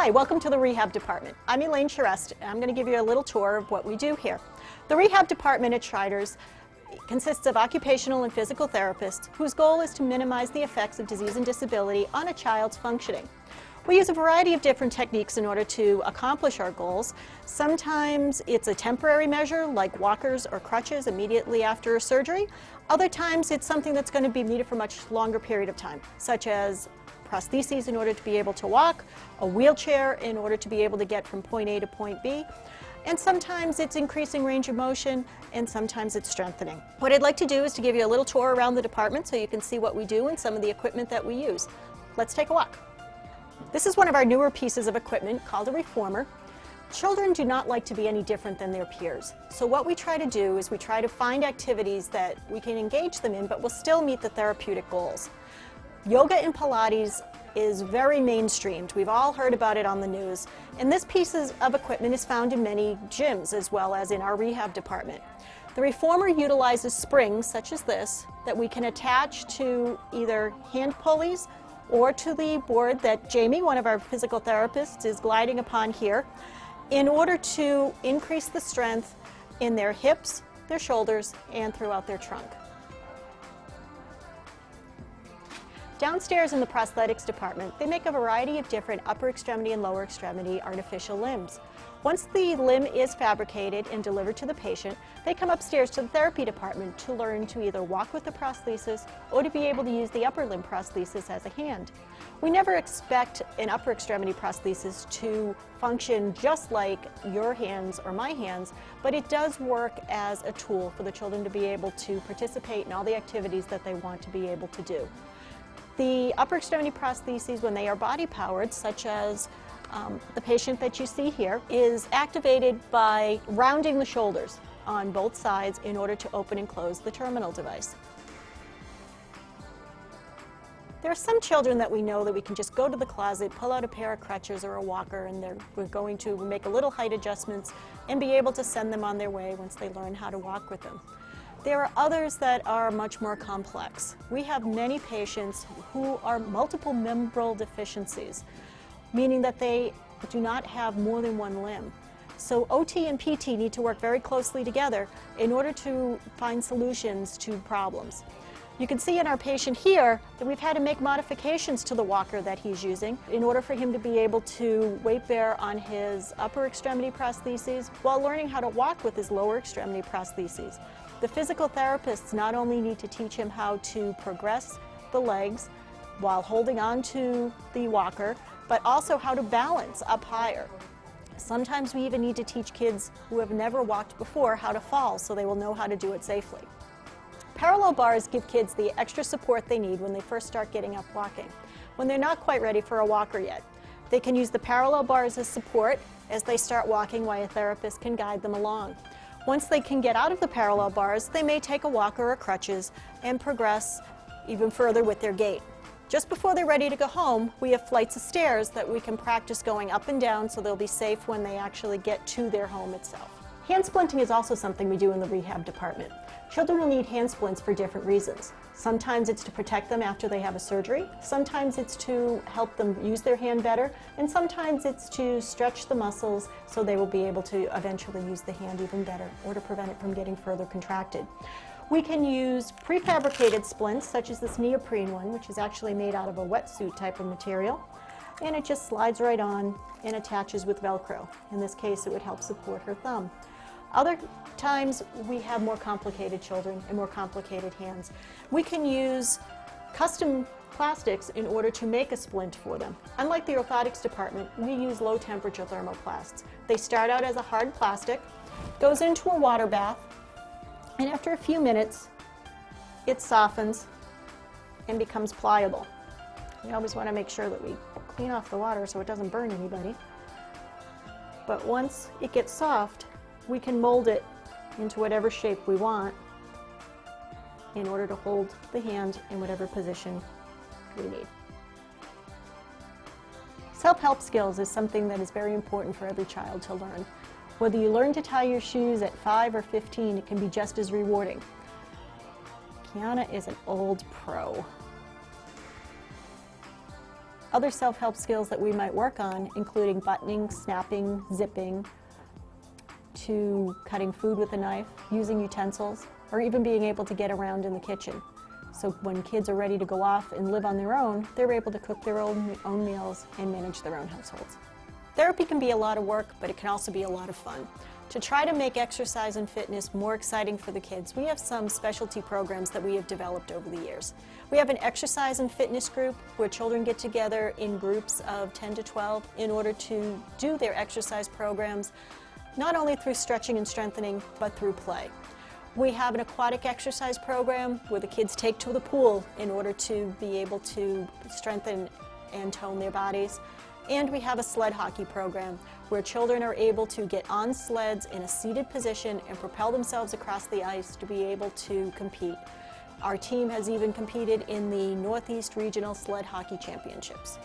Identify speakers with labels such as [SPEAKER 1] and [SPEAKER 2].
[SPEAKER 1] Hi, welcome to the Rehab Department. I'm Elaine Charest, and I'm going to give you a little tour of what we do here. The Rehab Department at Schreiter's consists of occupational and physical therapists whose goal is to minimize the effects of disease and disability on a child's functioning. We use a variety of different techniques in order to accomplish our goals. Sometimes it's a temporary measure like walkers or crutches immediately after a surgery. Other times it's something that's going to be needed for a much longer period of time, such as prostheses in order to be able to walk, a wheelchair in order to be able to get from point A to point B, and sometimes it's increasing range of motion, and sometimes it's strengthening. What I'd like to do is to give you a little tour around the department so you can see what we do and some of the equipment that we use. Let's take a walk. This is one of our newer pieces of equipment called a reformer. Children do not like to be any different than their peers. So what we try to do is we try to find activities that we can engage them in but will still meet the therapeutic goals. Yoga and Pilates is very mainstreamed. We've all heard about it on the news. And this piece of equipment is found in many gyms as well as in our rehab department. The reformer utilizes springs such as this that we can attach to either hand pulleys or to the board that Jamie, one of our physical therapists, is gliding upon here in order to increase the strength in their hips, their shoulders, and throughout their trunk. Downstairs in the prosthetics department, they make a variety of different upper extremity and lower extremity artificial limbs. Once the limb is fabricated and delivered to the patient, they come upstairs to the therapy department to learn to either walk with the prosthesis or to be able to use the upper limb prosthesis as a hand. We never expect an upper extremity prosthesis to function just like your hands or my hands, but it does work as a tool for the children to be able to participate in all the activities that they want to be able to do. The upper extremity prostheses, when they are body powered, such as the patient that you see here, is activated by rounding the shoulders on both sides in order to open and close the terminal device. There are some children that we know that we can just go to the closet, pull out a pair of crutches or a walker, and we're going to make a little height adjustments and be able to send them on their way once they learn how to walk with them. There are others that are much more complex. We have many patients who are multiple membral deficiencies, meaning that they do not have more than one limb. So OT and PT need to work very closely together in order to find solutions to problems. You can see in our patient here that we've had to make modifications to the walker that he's using in order for him to be able to weight bear on his upper extremity prostheses while learning how to walk with his lower extremity prostheses. The physical therapists not only need to teach him how to progress the legs while holding on to the walker, but also how to balance up higher. Sometimes we even need to teach kids who have never walked before how to fall so they will know how to do it safely. Parallel bars give kids the extra support they need when they first start getting up walking, when they're not quite ready for a walker yet. They can use the parallel bars as support as they start walking while a therapist can guide them along. Once they can get out of the parallel bars, they may take a walker or crutches and progress even further with their gait. Just before they're ready to go home, we have flights of stairs that we can practice going up and down so they'll be safe when they actually get to their home itself. Hand splinting is also something we do in the rehab department. Children will need hand splints for different reasons. Sometimes it's to protect them after they have a surgery, sometimes it's to help them use their hand better, and sometimes it's to stretch the muscles so they will be able to eventually use the hand even better or to prevent it from getting further contracted. We can use prefabricated splints such as this neoprene one, which is actually made out of a wetsuit type of material, and it just slides right on and attaches with Velcro. In this case, it would help support her thumb. Other times we have more complicated children and more complicated hands. We can use custom plastics in order to make a splint for them. Unlike the orthotics department, we use low temperature thermoplasts. They start out as a hard plastic, goes into a water bath, and after a few minutes it softens and becomes pliable. We always want to make sure that we clean off the water so it doesn't burn anybody. But once it gets soft, we can mold it into whatever shape we want in order to hold the hand in whatever position we need. Self-help skills is something that is very important for every child to learn. Whether you learn to tie your shoes at 5 or 15, it can be just as rewarding. Kiana is an old pro. Other self-help skills that we might work on, including buttoning, snapping, zipping, to cutting food with a knife, using utensils, or even being able to get around in the kitchen. So when kids are ready to go off and live on their own, they're able to cook their own meals and manage their own households. Therapy can be a lot of work, but it can also be a lot of fun. To try to make exercise and fitness more exciting for the kids, we have some specialty programs that we have developed over the years. We have an exercise and fitness group where children get together in groups of 10 to 12 in order to do their exercise programs, not only through stretching and strengthening, but through play. We have an aquatic exercise program where the kids take to the pool in order to be able to strengthen and tone their bodies. And we have a sled hockey program where children are able to get on sleds in a seated position and propel themselves across the ice to be able to compete. Our team has even competed in the Northeast Regional Sled Hockey Championships.